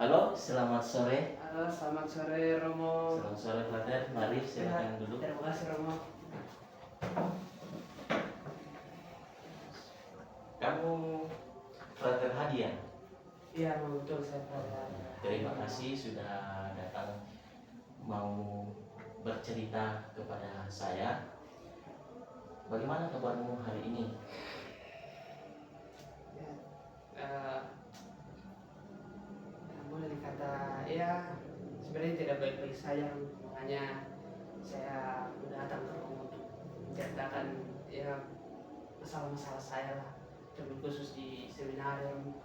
Halo, selamat sore. Halo, selamat sore Romo. Selamat sore, Frater. Mari silakan duduk. Terima kasih Romo. Kamu Frater Hadian. Iya, betul saya Frater. Terima kasih sudah datang mau bercerita kepada saya. Bagaimana kabarmu hari ini? Ya, boleh dikata ya sebenarnya tidak baik-baik saja, makanya saya datang ke Romo untuk menceritakan ya masalah-masalah saya lah, terlebih khusus di seminarium.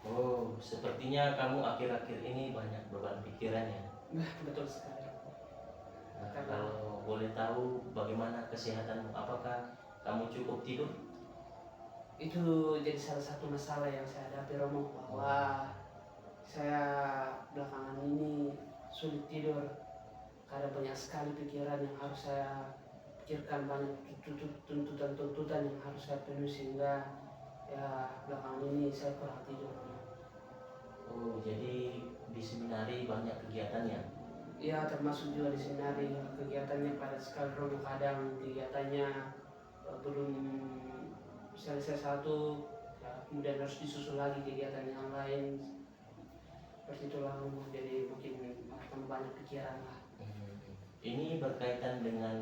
Oh, sepertinya kamu akhir-akhir ini banyak beban pikiran ya. Betul sekali. Nah, kalau boleh tahu bagaimana kesehatanmu? Apakah kamu cukup tidur? Itu jadi salah satu masalah yang saya hadapi Romo, bahwa saya belakangan ini sulit tidur karena banyak sekali pikiran yang harus saya pikirkan, banyak tuntutan-tuntutan yang harus saya penuhi, sehingga ya belakangan ini saya kurang tidur. Oh, jadi di seminari banyak kegiatannya. Ya, termasuk juga di seminari kegiatannya padat sekali Romo, kadang kegiatannya belum selesai satu ya, kemudian harus disusul lagi kegiatan yang lain, seperti itulah Romo. Jadi mungkin akan banyak pikiran lah. Ini berkaitan dengan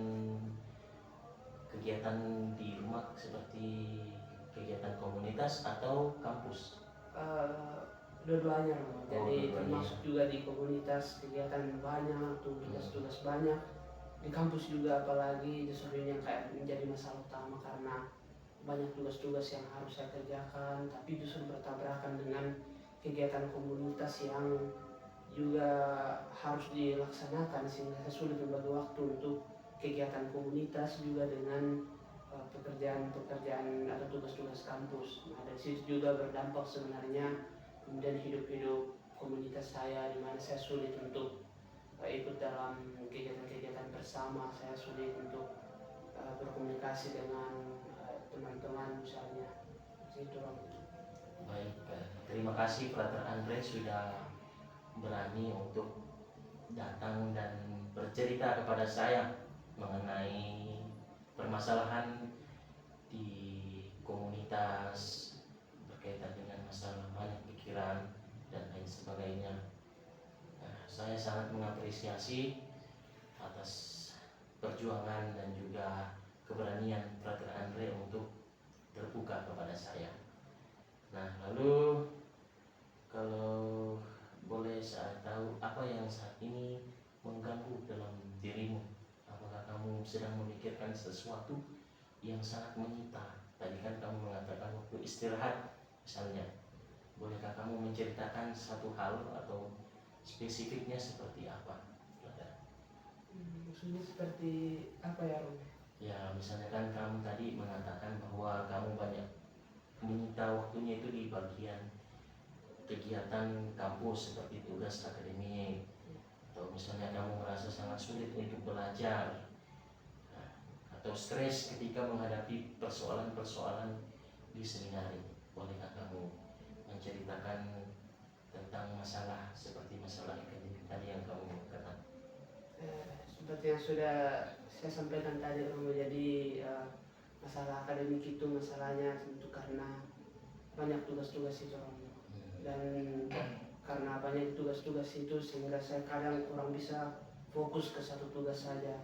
kegiatan di rumah seperti kegiatan komunitas atau kampus? Dua-duanya Romo. Jadi dua-duanya. termasuk juga di komunitas kegiatan banyak, tugas-tugas banyak. Di kampus juga apalagi justru ini yang kayak menjadi masalah utama, karena banyak tugas-tugas yang harus saya kerjakan, tapi justru bertabrakan dengan kegiatan komunitas yang juga harus dilaksanakan, sehingga saya sulit membagi waktu untuk kegiatan komunitas juga dengan pekerjaan-pekerjaan atau tugas-tugas kampus. Nah, dari situ juga berdampak sebenarnya kemudian hidup-hidup komunitas saya, di mana saya sulit untuk ikut dalam kegiatan-kegiatan bersama, saya sulit untuk berkomunikasi dengan teman-teman misalnya. Itu Romo. Baik, terima kasih Frater Andre sudah berani untuk datang dan bercerita kepada saya mengenai permasalahan di komunitas berkaitan dengan masalah banyak pikiran dan lain sebagainya. Nah, saya sangat mengapresiasi atas perjuangan dan juga keberanian Frater Andre untuk terbuka kepada saya. Nah, lalu kalau boleh saya tahu apa yang saat ini mengganggu dalam dirimu? Apakah kamu sedang memikirkan sesuatu yang sangat menyita? Tadi kan kamu mengatakan waktu istirahat misalnya. Bolehkah kamu menceritakan satu hal atau spesifiknya seperti apa? Maksudnya seperti apa ya Romo? Ya, misalnya kan kamu tadi mengatakan bahwa kamu banyak menyita waktunya itu di bagian kegiatan kampus seperti tugas akademik, atau misalnya kamu merasa sangat sulit untuk belajar, atau stres ketika menghadapi persoalan-persoalan di seminari. Bolehkah kamu menceritakan tentang masalah seperti masalah akademik tadi yang kamu katakan? Seperti yang sudah saya sampaikan tadi Romo, jadi masalah akademik itu masalahnya tentu karena banyak tugas-tugas itu Romo. Dan karena banyak tugas-tugas itu sehingga saya kadang kurang bisa fokus ke satu tugas saja,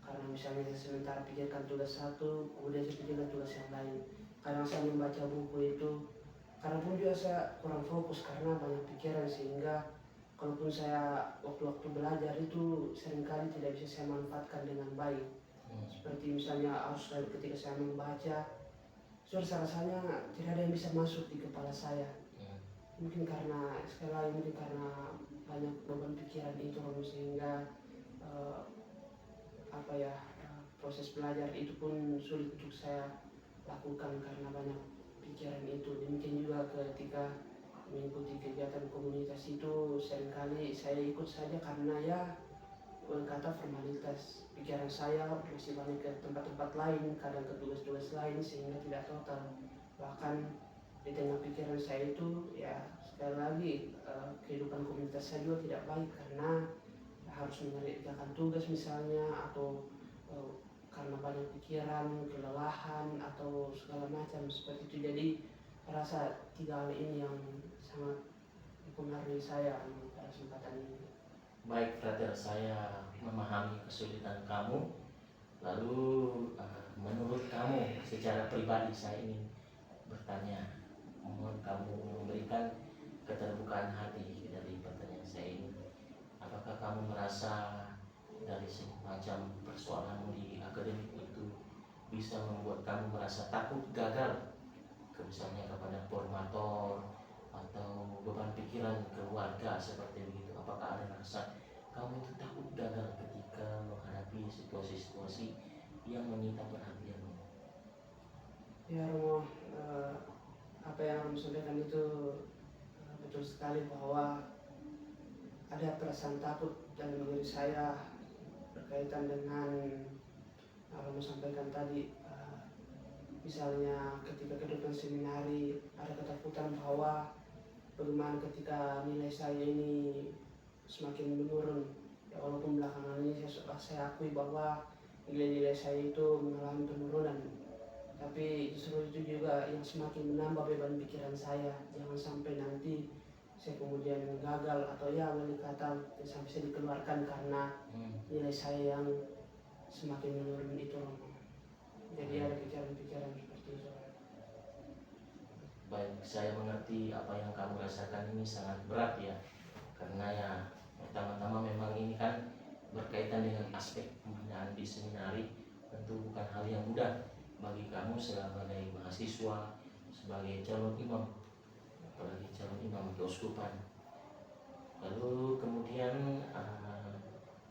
karena misalnya sementara pikirkan tugas satu kemudian saya pikirkan tugas yang lain. Kadang saya membaca buku itu, kadang pun juga saya kurang fokus karena banyak pikiran, sehingga kalaupun saya waktu-waktu belajar itu seringkali tidak bisa saya manfaatkan dengan baik. Seperti misalnya harus ketika saya membaca, rasanya tidak ada yang bisa masuk di kepala saya. Mungkin karena sekali lagi mungkin karena banyak beban pikiran itu sehingga proses belajar itu pun sulit untuk saya lakukan karena banyak pikiran itu. Demikian juga ketika mengikuti kegiatan komunitas itu, seringkali saya ikut saja karena ya kata formalitas. Pikiran saya masih banyak ke tempat-tempat lain, kadang ke tugas-tugas lain, sehingga tidak total. Bahkan di tengah pikiran saya itu ya sekali lagi kehidupan komunitas saya juga tidak baik karena harus mengerjakan tugas misalnya atau karena banyak pikiran, kelelahan atau segala macam seperti itu. Jadi rasa 3 hal ini yang sangat mempengaruhi saya pada kesempatan ini. Baik, brother, saya memahami kesulitan kamu. Lalu menurut kamu secara pribadi saya ingin bertanya, mohon kamu memberikan keterbukaan hati dari pertanyaan saya ini. Apakah kamu merasa dari semacam persoalanmu di akademik itu bisa membuat kamu merasa takut gagal, misalnya kepada formator atau beban pikiran keluarga seperti begitu? Apakah ada rasa kamu itu takut gagal ketika menghadapi situasi-situasi yang menyita perhatianmu? Ya Romo, apa yang Romo sampaikan itu betul sekali bahwa ada perasaan takut dalam diri saya berkaitan dengan Romo sampaikan tadi. Misalnya ketika kehidupan seminari ada ketakutan bahwa bagaimana ketika nilai saya ini semakin menurun. Ya, walaupun belakangan ini saya akui bahwa nilai-nilai saya itu mengalami penurunan, tapi justru itu juga yang semakin menambah beban pikiran saya. Jangan sampai nanti saya kemudian gagal atau ya lain kata sampai saya dikeluarkan karena nilai saya yang semakin menurun itu. Jadi ada pikiran-pikiran seperti itu. Baik, saya mengerti apa yang kamu rasakan ini sangat berat ya. Karena ya pertama-tama memang ini kan berkaitan dengan aspek pembinaan di seminari. Tentu bukan hal yang mudah bagi kamu sebagai mahasiswa, sebagai calon imam, apalagi calon imam keuskupan. Lalu kemudian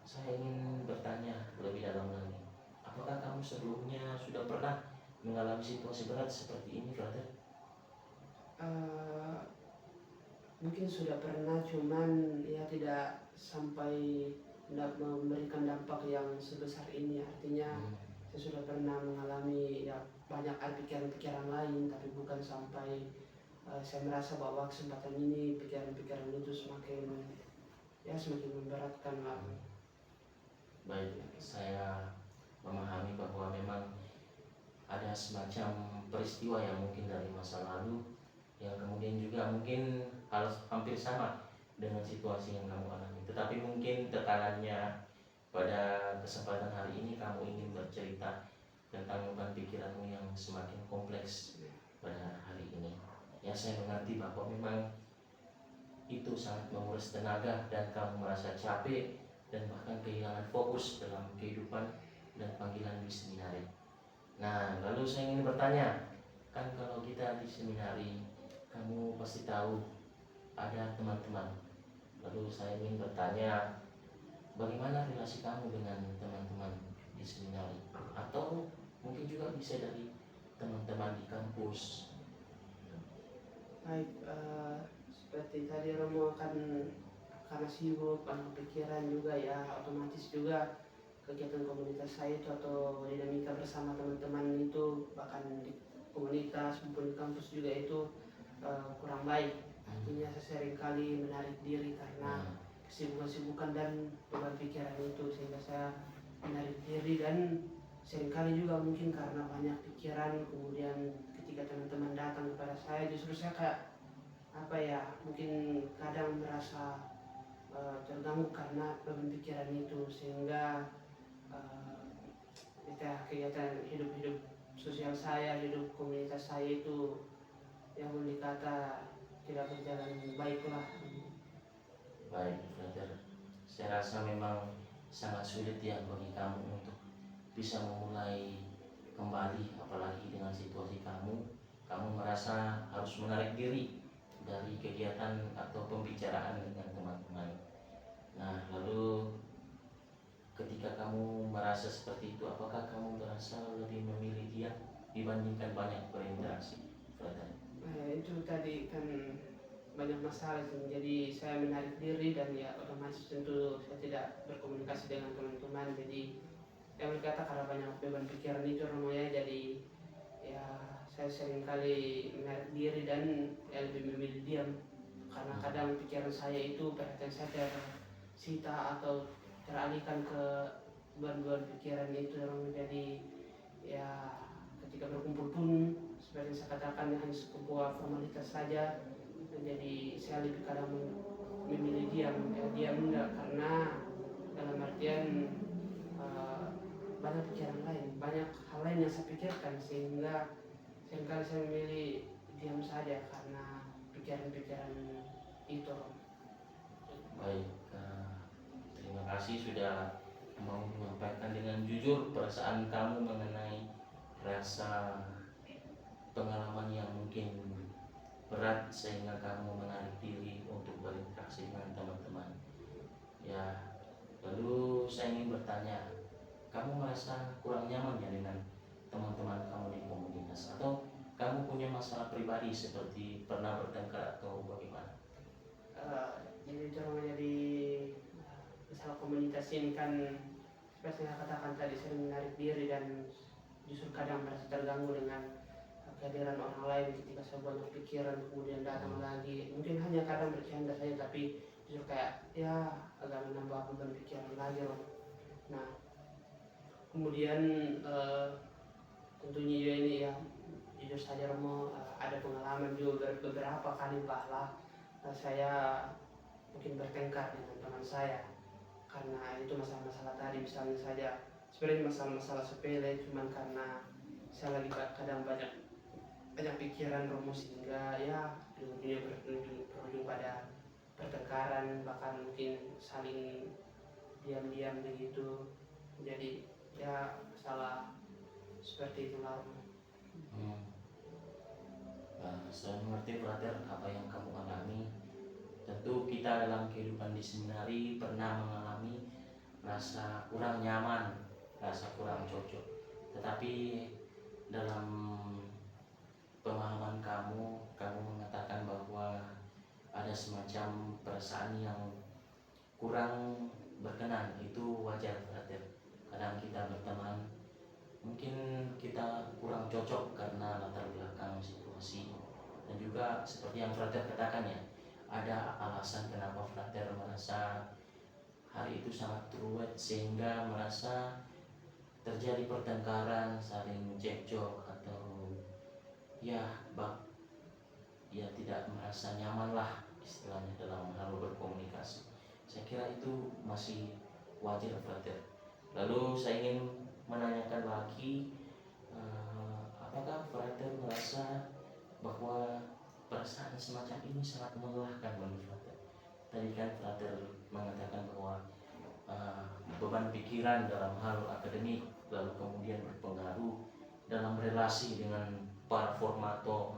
saya ingin bertanya lebih dalam lagi. Apakah kamu sebelumnya sudah pernah mengalami situasi berat seperti ini, brother? Mungkin sudah pernah, cuman ya tidak sampai memberikan dampak yang sebesar ini. Artinya saya sudah pernah mengalami ya banyak pikiran-pikiran lain, tapi bukan sampai saya merasa bahwa kesempatan ini pikiran-pikiran itu semakin memberatkan lah. Baik, saya memahami bahwa memang ada semacam peristiwa yang mungkin dari masa lalu yang kemudian juga mungkin hal hampir sama dengan situasi yang kamu alami, tetapi mungkin tekanannya pada kesempatan hari ini kamu ingin bercerita tentang beban pikiranmu yang semakin kompleks pada hari ini. Ya, saya mengerti bahwa memang itu sangat menguras tenaga dan kamu merasa capek dan bahkan kehilangan fokus dalam kehidupan dan panggilan di seminari. Nah, lalu saya ingin bertanya, kan kalau kita di seminari, kamu pasti tahu ada teman-teman. Lalu saya ingin bertanya, bagaimana relasi kamu dengan teman-teman di seminari? Atau mungkin juga bisa dari teman-teman di kampus. Baik, seperti tadi Romo kan karena sibuk, banyak pikiran juga ya, otomatis juga kegiatan komunitas saya itu atau dinamika bersama teman-teman itu bahkan di komunitas maupun di kampus juga itu kurang baik. Artinya saya sering kali menarik diri karena kesibukan-kesibukan dan beban pikiran itu, sehingga saya menarik diri. Dan seringkali juga mungkin karena banyak pikiran, kemudian ketika teman-teman datang kepada saya justru saya kayak mungkin kadang merasa terganggu karena beban pikiran itu, sehingga kegiatan hidup sosial saya, hidup komunitas saya itu yang boleh dikata tidak berjalan baiklah. Baik, brother. Saya rasa memang sangat sulit ya bagi kamu untuk bisa memulai kembali, apalagi dengan situasi kamu merasa harus menarik diri dari kegiatan atau pembicaraan dengan teman-teman. Nah, lalu ketika kamu merasa seperti itu, apakah kamu merasa lebih memilih dia dibandingkan banyak berinteraksi, brother? Itu tadi kan banyak masalah sih. Jadi saya menarik diri dan ya otomatis tentu saya tidak berkomunikasi dengan teman-teman. Jadi yang berkata karena banyak beban pikiran itu Romo ya, jadi ya saya sering kali menarik diri dan ya lebih memilih diam karena kadang pikiran saya itu perhatian saya tersita atau teralihkan ke beban-beban pikiran itu yang menjadi ya ketika berkumpul pun seperti yang saya katakan hanya sebuah formalitas saja. Jadi saya lebih kadang memilih diam enggak, karena dalam artian banyak pikiran lain, banyak hal lain yang saya pikirkan, sehingga seringkali saya memilih diam saja karena pikiran-pikiran itu. Baik, terima kasih sudah mau menyampaikan dengan jujur perasaan kamu mengenai rasa pengalaman yang mungkin berat sehingga kamu menarik diri untuk berinteraksi dengan teman-teman. Ya, lalu saya ingin bertanya, kamu merasa kurang nyaman ya dengan teman-teman kamu di komunitas, atau kamu punya masalah pribadi seperti pernah bertengkar atau bagaimana? Jadi cara menjadi masalah komunitas ini kan seperti yang saya katakan tadi, sering menarik diri dan justru kadang merasa terganggu dengan kehadiran orang lain ketika saya banyak pikiran kemudian datang lagi, mungkin hanya kadang bercanda saja tapi justru kayak ya agak menambah beban pikiran lagi loh. Nah kemudian tentunya juga ini ya jujur saja Romo, ada pengalaman juga beberapa kali bahlah saya mungkin bertengkar dengan teman saya karena itu masalah-masalah tadi, misalnya saja sebenarnya masalah-masalah sepele, cuman karena saya lagi kadang banyak pikiran Romo, sehingga ya ujung-ujungnya berujung pada pertengkaran, bahkan mungkin saling diam-diam begitu. Jadi ya masalah seperti itu lah. Saya mengerti brother apa yang kamu alami. Tentu kita dalam kehidupan di seminari pernah mengalami rasa kurang nyaman, rasa kurang cocok. Tetapi dalam pemahaman kamu mengatakan bahwa ada semacam perasaan yang kurang berkenan. Itu wajar brother. Kadang kita berteman, mungkin kita kurang cocok karena latar belakang situasi, dan juga seperti yang brother katakan ya, ada alasan kenapa brother merasa hari itu sangat ruwet sehingga merasa terjadi pertengkaran, saling cekcok, atau ya tidak merasa nyaman lah istilahnya dalam hal berkomunikasi. Saya kira itu masih wajar brother. Lalu saya ingin menanyakan lagi, apakah brother merasa bahwa perasaan semacam ini sangat melelahkan bagi brother? Tadi kan brother mengatakan bahwa beban pikiran dalam hal akademik lalu kemudian berpengaruh dalam relasi dengan para formator,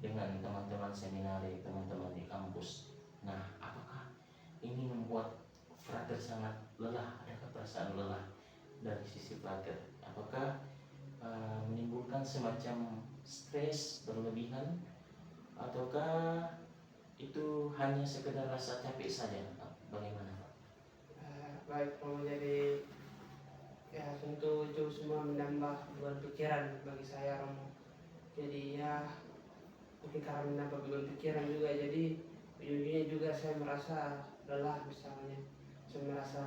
dengan teman-teman seminari, teman-teman di kampus. Nah, apakah ini membuat brother sangat lelah? Adakah perasaan lelah dari sisi brother? Apakah menimbulkan semacam stres berlebihan, ataukah itu hanya sekedar rasa capek saja? Bagaimana Pak? Baik, mau jadi ya tentu itu semua menambah beban pikiran bagi saya Romo. Jadi ya mungkin karena menambah beban pikiran juga, jadi ujung-ujungnya juga saya merasa lelah. Misalnya saya merasa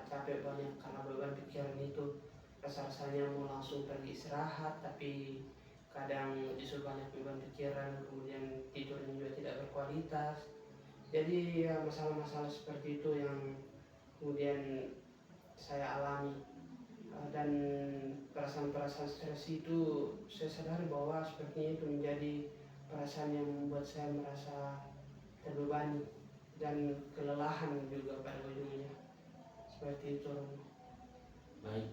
capek banyak karena beban pikiran itu, rasa-rasanya mau langsung pergi istirahat, tapi kadang justru banyak beban pikiran, kemudian tidurnya juga tidak berkualitas. Jadi ya masalah-masalah seperti itu yang kemudian saya alami. Dan perasaan-perasaan stres itu saya sadari bahwa sepertinya itu menjadi perasaan yang membuat saya merasa terbebani dan kelelahan juga pada ujungnya. Seperti itu. Baik,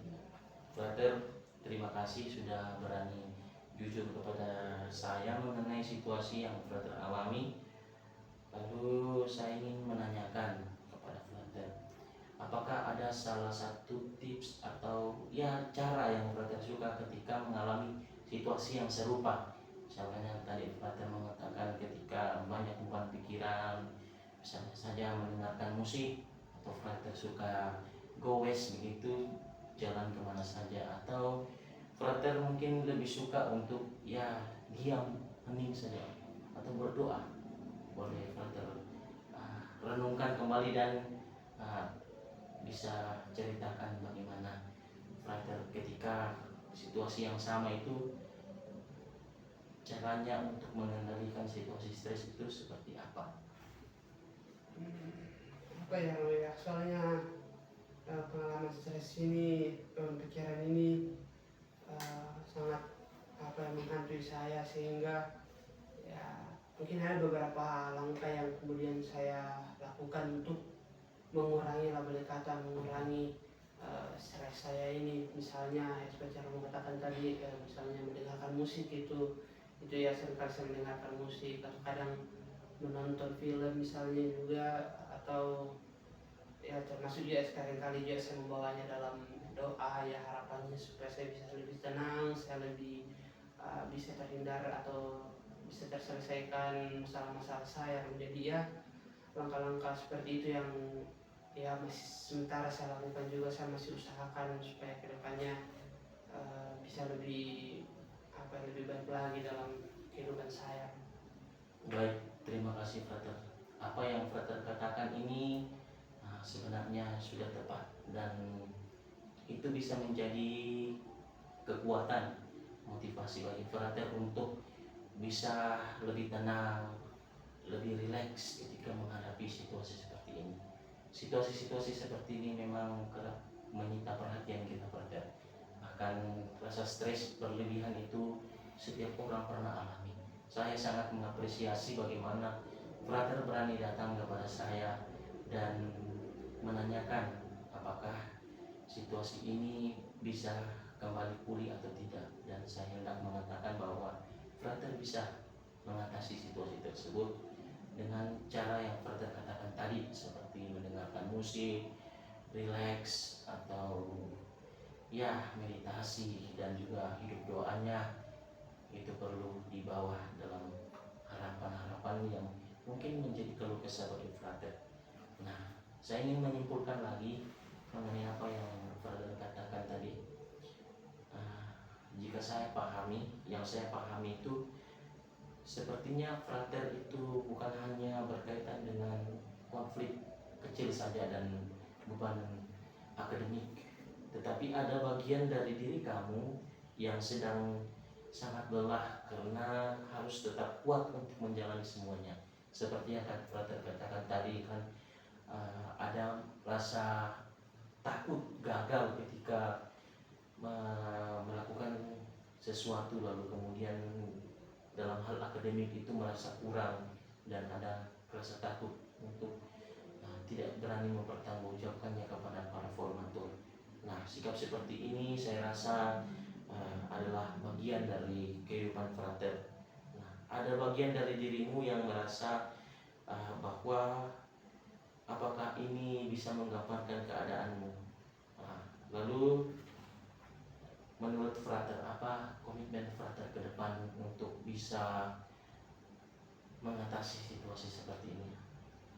brother, terima kasih sudah berani jujur kepada saya mengenai situasi yang brother alami. Lalu saya ingin menanyakan kepada brother, apakah ada salah satu tips atau ya cara yang brother suka ketika mengalami situasi yang serupa? Misalnya tadi brother mengatakan ketika banyak beban pikiran, misalnya saja mendengarkan musik, atau brother suka goes begitu, jalan kemana saja, atau brother mungkin lebih suka untuk ya diam, hening saja, atau berdoa. Boleh brother renungkan kembali dan uh, bisa ceritakan bagaimana Frater ketika situasi yang sama itu caranya untuk mengendalikan situasi stres itu seperti apa? Apa ya, soalnya pengalaman stres ini, pikiran ini sangat menghantui saya, sehingga ya mungkin ada beberapa langkah yang kemudian saya lakukan untuk mengurangi, boleh kata mengurangi stres saya ini. Misalnya seperti yang kamu katakan tadi, misalnya mendengarkan musik itu ya, seringkali saya mendengarkan musik, atau kadang menonton film misalnya juga, atau ya termasuk juga sekali-kali juga saya membawanya dalam doa, ya harapannya supaya saya bisa lebih tenang, saya lebih bisa terhindar atau bisa terselesaikan masalah-masalah saya. Jadi ya langkah-langkah seperti itu yang ya masih sementara saya lakukan juga. Saya masih usahakan supaya kedepannya bisa lebih lebih baik lagi dalam kehidupan saya. Baik, terima kasih Frater. Apa yang Frater katakan ini sebenarnya sudah tepat dan itu bisa menjadi kekuatan motivasi bagi Frater untuk bisa lebih tenang, lebih rileks ketika menghadapi situasi seperti ini. Situasi-situasi seperti ini memang kerap menyita perhatian kita Frater. Bahkan rasa stres berlebihan itu setiap orang pernah alami. Saya sangat mengapresiasi bagaimana Frater berani datang kepada saya dan menanyakan apakah situasi ini bisa kembali pulih atau tidak, dan saya hendak mengatakan bahwa Frater bisa mengatasi situasi tersebut dengan cara yang Frater katakan tadi, seperti mendengarkan musik, relax, atau ya meditasi, dan juga hidup doanya itu perlu dibawa dalam harapan-harapan yang mungkin menjadi keluh kesah bagi Frater. Nah, saya ingin menyimpulkan lagi mengenai apa yang Frater katakan tadi. Jika saya pahami, yang saya pahami itu sepertinya Frater itu bukan hanya berkaitan dengan konflik kecil saja dan beban akademik, tetapi ada bagian dari diri kamu yang sedang sangat lelah karena harus tetap kuat untuk menjalani semuanya. Seperti yang Frater katakan tadi kan, ada rasa takut gagal ketika melakukan sesuatu, lalu kemudian dalam hal akademik itu merasa kurang dan ada rasa takut untuk tidak berani mempertanggungjawabkannya kepada para formatur. Nah, sikap seperti ini saya rasa adalah bagian dari kehidupan Frater. Nah, ada bagian dari dirimu yang merasa bahwa apakah ini bisa menggambarkan keadaanmu. Lalu menurut Frater, apa komitmen Frater ke depan untuk bisa mengatasi situasi seperti ini?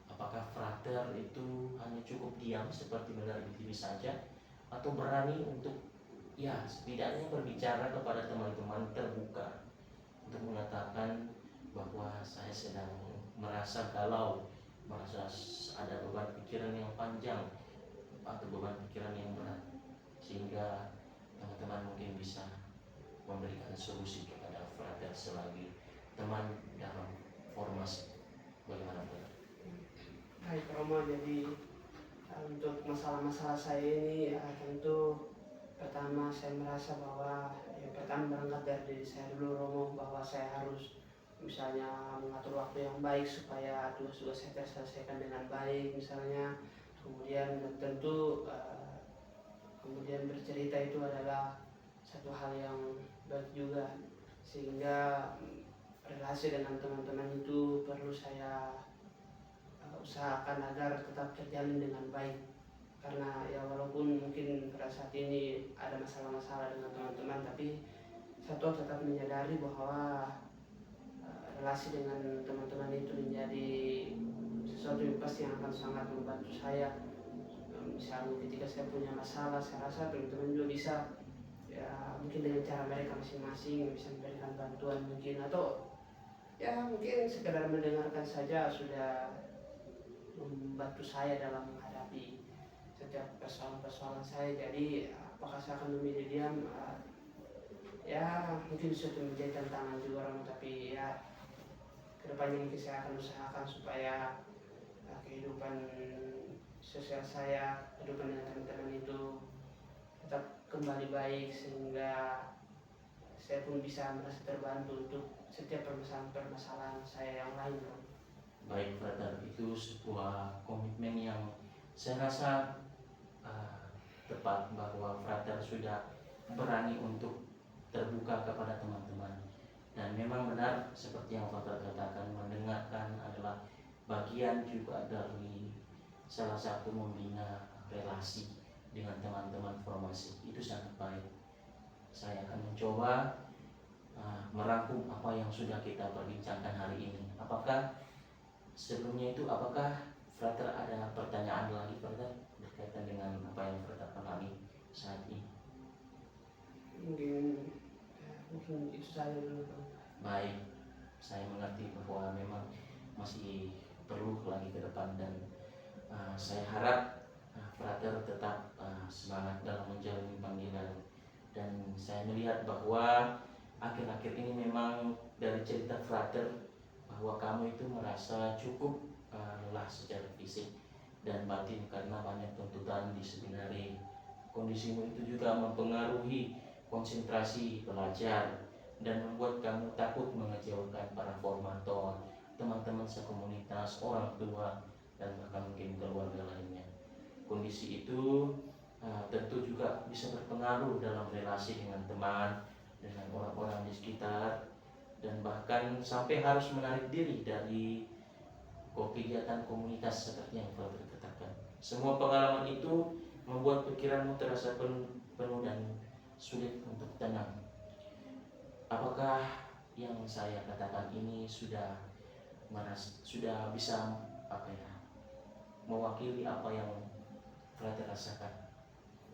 Apakah Frater itu hanya cukup diam seperti mendengar di TV saja, atau berani untuk ya setidaknya berbicara kepada teman-teman, terbuka untuk mengatakan bahwa saya sedang merasa galau, merasa ada beban pikiran yang panjang atau beban pikiran yang berat, sehingga teman-teman mungkin bisa memberikan solusi kepada Frater selagi teman dalam formasi. Bagaimana Frater? Baik Romo, jadi untuk masalah-masalah saya ini tentu pertama saya merasa bahwa yang pertama berangkat dari diri saya dulu Romo, bahwa saya harus misalnya mengatur waktu yang baik supaya tugas-tugas saya terselesaikan dengan baik misalnya. Kemudian tentu kemudian bercerita itu adalah satu hal yang baik juga, sehingga relasi dengan teman-teman itu perlu saya usahakan agar tetap terjalin dengan baik. Karena ya walaupun mungkin pada saat ini ada masalah-masalah dengan teman-teman, tapi saya tetap menyadari bahwa relasi dengan teman-teman itu menjadi sesuatu yang pasti yang akan sangat membantu saya. Misalnya ketika saya punya masalah, saya rasa teman-teman juga bisa, ya mungkin dengan cara mereka masing-masing bisa memberikan bantuan mungkin, atau ya mungkin sekedar mendengarkan saja sudah membantu saya dalam menghadapi setiap persoalan-persoalan saya. Jadi apakah saya akan memilih diam? Ya mungkin suatu menjadi tantangan juga Romo, tapi ya kedepannya mungkin saya akan usahakan supaya kehidupan sosial saya, kehidupan dengan teman-teman itu tetap kembali baik, sehingga saya pun bisa merasa terbantu untuk setiap permasalahan saya yang lain. Baik Frater, itu sebuah komitmen yang saya rasa tepat, bahwa Frater sudah berani untuk terbuka kepada teman-teman. Dan memang benar seperti yang Frater katakan, mendengarkan adalah bagian juga dari salah satu membina relasi dengan teman-teman formasi. Itu sangat baik. Saya akan mencoba merangkum apa yang sudah kita perbincangkan hari ini. Apakah sebelumnya itu, apakah Frater ada pertanyaan lagi Frater berkaitan dengan apa yang Frater alami saat ini? Mungkin itu saja dulu. Baik, saya mengerti bahwa memang masih perlu lagi ke depan, dan saya harap Frater tetap semangat dalam menjalani panggilan. Dan saya melihat bahwa akhir-akhir ini memang dari cerita Frater bahwa kamu itu merasa cukup lelah secara fisik dan batin karena banyak tuntutan di seminari. Kondisimu itu juga mempengaruhi konsentrasi belajar dan membuat kamu takut mengecewakan para formator, teman-teman sekomunitas, orang tua, dan bahkan mungkin keluarga lainnya. Kondisi itu tentu juga bisa berpengaruh dalam relasi dengan teman, dengan orang-orang di sekitar, dan bahkan sampai harus menarik diri dari kegiatan komunitas seperti yang telah dikatakan. Semua pengalaman itu membuat pikiranmu terasa penuh dan sulit untuk tenang. Apakah yang saya katakan ini sudah bisa mewakili apa yang Frater rasakan?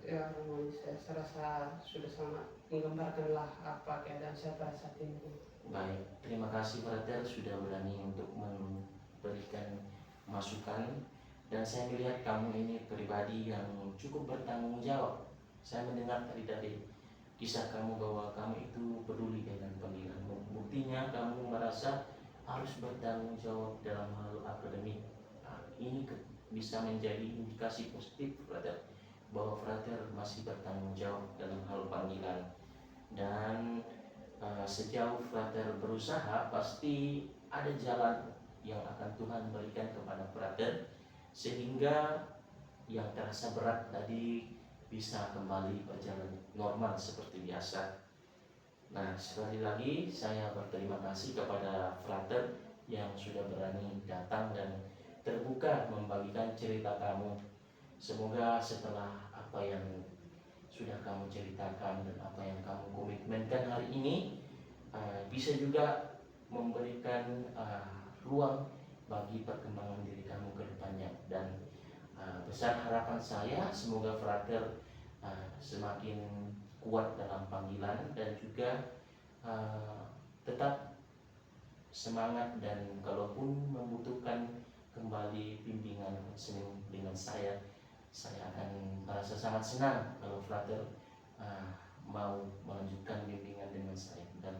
Ya, saya rasa sudah sangat menggambarkanlah apa keadaan saya pada saat ini. Baik, terima kasih Frater sudah berani untuk memberikan masukan, dan saya melihat kamu ini pribadi yang cukup bertanggung jawab. Saya mendengar tadi dari kisah kamu bahwa kamu itu peduli dengan panggilanmu. Buktinya kamu merasa harus bertanggung jawab dalam hal akademik. Ini bisa menjadi indikasi positif Frater, bahwa Frater masih bertanggung jawab dalam hal panggilan. Dan sejauh Frater berusaha, pasti ada jalan yang akan Tuhan berikan kepada Frater, sehingga yang terasa berat tadi bisa kembali berjalan normal seperti biasa. Nah, sekali lagi saya berterima kasih kepada Frater yang sudah berani datang dan terbuka membagikan cerita kamu. Semoga setelah apa yang sudah kamu ceritakan dan apa yang kamu komitmenkan hari ini bisa juga memberikan ruang bagi perkembangan diri kamu ke depannya. Dan besar harapan saya semoga Frater semakin kuat dalam panggilan dan juga tetap semangat, dan kalaupun membutuhkan kembali bimbingan konseling dengan saya akan merasa sangat senang kalau Frater mau melanjutkan bimbingan dengan saya. Dan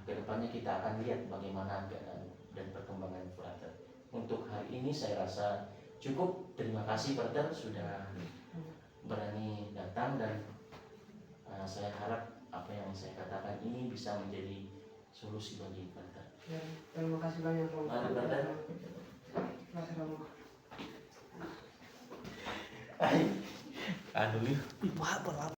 kedepannya kita akan lihat bagaimana keadaan dan perkembangan Frater. Untuk hari ini saya rasa cukup. Terima kasih Frater sudah berani datang, dan saya harap apa yang saya katakan ini bisa menjadi solusi bagi Frater. Ya, terima kasih banyak Romo. Mari Frater. Terima kasih Romo. Aduh,